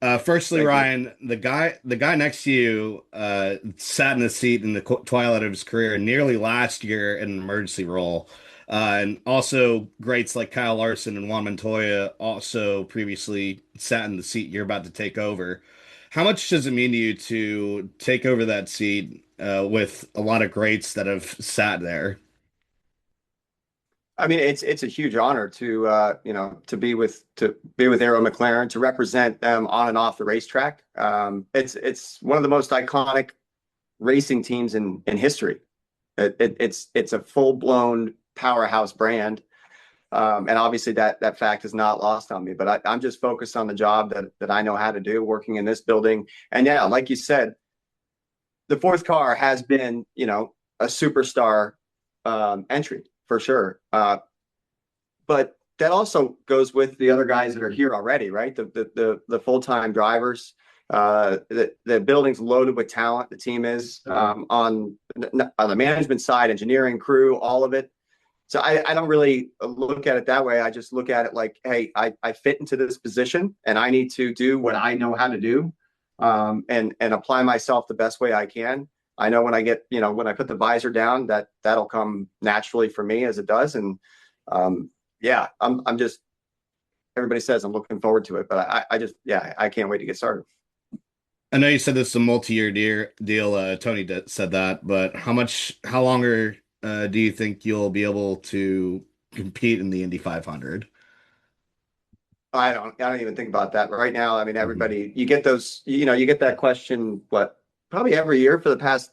Firstly, Thank you. Ryan, the guy next to you sat in the seat in the twilight of his career nearly last year in an emergency role. And also greats like Kyle Larson and Juan Montoya also previously sat in the seat you're about to take over. How much does it mean to you to take over that seat with a lot of greats that have sat there? I mean, it's a huge honor to to be with Arrow McLaren to represent them on and off the racetrack. It's one of the most iconic racing teams in history. It's a full blown powerhouse brand, and obviously that fact is not lost on me. But I'm just focused on the job that I know how to do, working in this building. And yeah, like you said, the fourth car has been a superstar entry for sure. But that also goes with the other guys that are here already, right? The full time drivers. The building's loaded with talent. The team is on the management side, engineering crew, all of it. So I don't really look at it that way. I just look at it like, hey, I fit into this position and I need to do what I know how to do, and apply myself the best way I can. I know when I get, when I put the visor down, that'll come naturally for me as it does. And yeah, I'm just, everybody says I'm looking forward to it, but yeah, I can't wait to get started. I know you said this is a multi-year deal. Tony said that, but how longer do you think you'll be able to compete in the Indy 500? I don't even think about that right now. I mean, Mhm. everybody, you get those, you get that question, probably every year for the past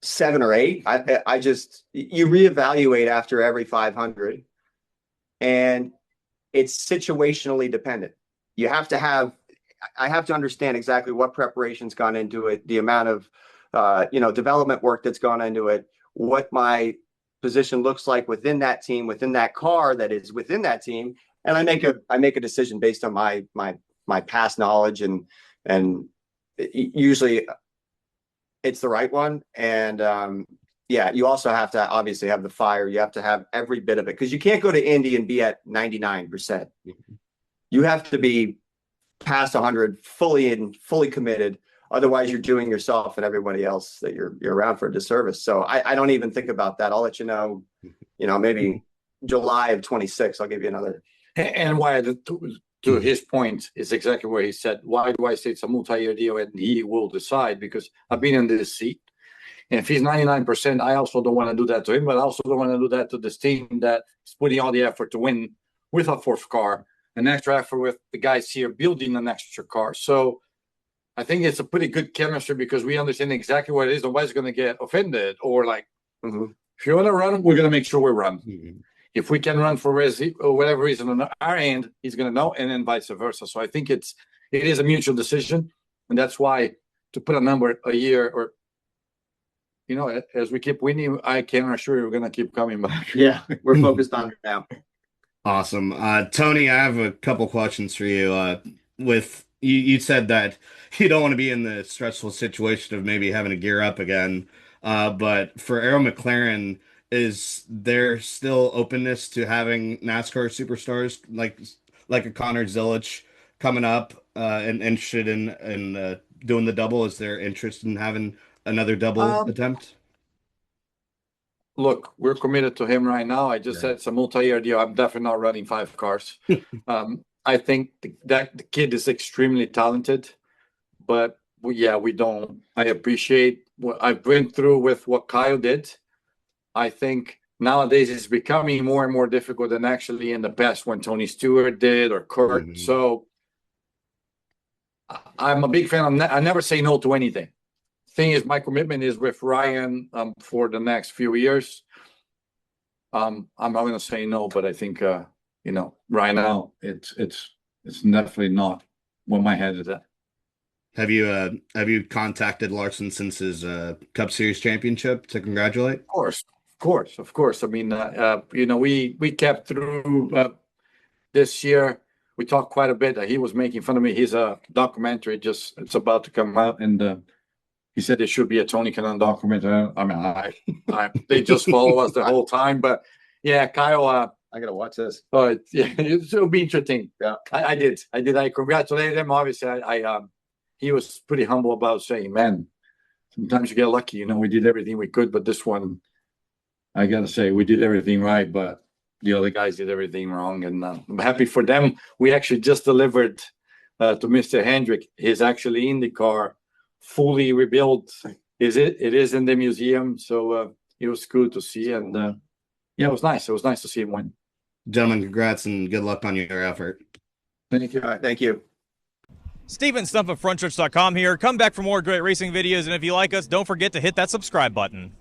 7 or 8. I just, you reevaluate after every 500, and it's situationally dependent. You have to have, I have to understand exactly what preparation's gone into it, the amount of, development work that's gone into it, what my position looks like within that team, within that car that is within that team, and I make a decision based on my past knowledge, and usually it's the right one. And yeah, you also have to obviously have the fire. You have to have every bit of it because you can't go to Indy and be at 99%. You have to be past 100, fully committed. Otherwise, you're doing yourself and everybody else that you're around for a disservice. So I don't even think about that. I'll let you know, maybe July of 26. I'll give you another. And why, to his point, is exactly where he said, why do I say it's a multi-year deal and he will decide? Because I've been in this seat. And if he's 99%, I also don't want to do that to him, but I also don't want to do that to this team that is putting all the effort to win with a fourth car, an extra effort with the guys here building an extra car. So I think it's a pretty good chemistry because we understand exactly what it is. Nobody's going to get offended or like, if you want to run, we're going to make sure we run. If we can run for or whatever reason on our end, he's going to know, and then vice versa. So I think it is a mutual decision, and that's why to put a number a year or as we keep winning, I can assure you we're going to keep coming back. Yeah, we're focused on it now. Awesome. Tony, I have a couple questions for you. With you said that you don't want to be in the stressful situation of maybe having to gear up again. But for Arrow McLaren, is there still openness to having NASCAR superstars like a Connor Zilisch coming up and interested in doing the double? Is there interest in having another double Um, attempt? Look, we're committed to him right now. I just said it's a multi-year deal. I'm definitely not running 5 cars. I think that the kid is extremely talented, but yeah, we don't. I appreciate what I've been through with what Kyle did. I think nowadays it's becoming more and more difficult than actually in the past when Tony Stewart did or Kurt. Mhm. So I'm a big fan. I never say no to anything. Thing is, my commitment is with Ryan for the next few years. I'm not going to say no, but I think right now it's definitely not where my head is at. Have you contacted Larson since his Cup Series championship to congratulate? Of course, of course, of course. I mean, we kept through this year. We talked quite a bit. He was making fun of me. He's a documentary it's about to come out, and he said there should be a Tony Kanaan documentary. I mean, they just follow us the whole time. But yeah, Kyle, I gotta watch this. But yeah, it'll be interesting. Yeah. I did. I congratulated him. Obviously, he was pretty humble about saying, man, sometimes you get lucky. You know, we did everything we could, but this one, I gotta say, we did everything right, but the other guys did everything wrong. And I'm happy for them. We actually just delivered to Mr. Hendrick his actually IndyCar fully rebuilt. It is in the museum, so it was cool to see. And yeah, it was nice. It was nice to see him win. Gentlemen, congrats and good luck on your effort. Thank you. All right, thank you. Steven Stump of Frontstretch.com here. Come back for more great racing videos, and if you like us, don't forget to hit that subscribe button.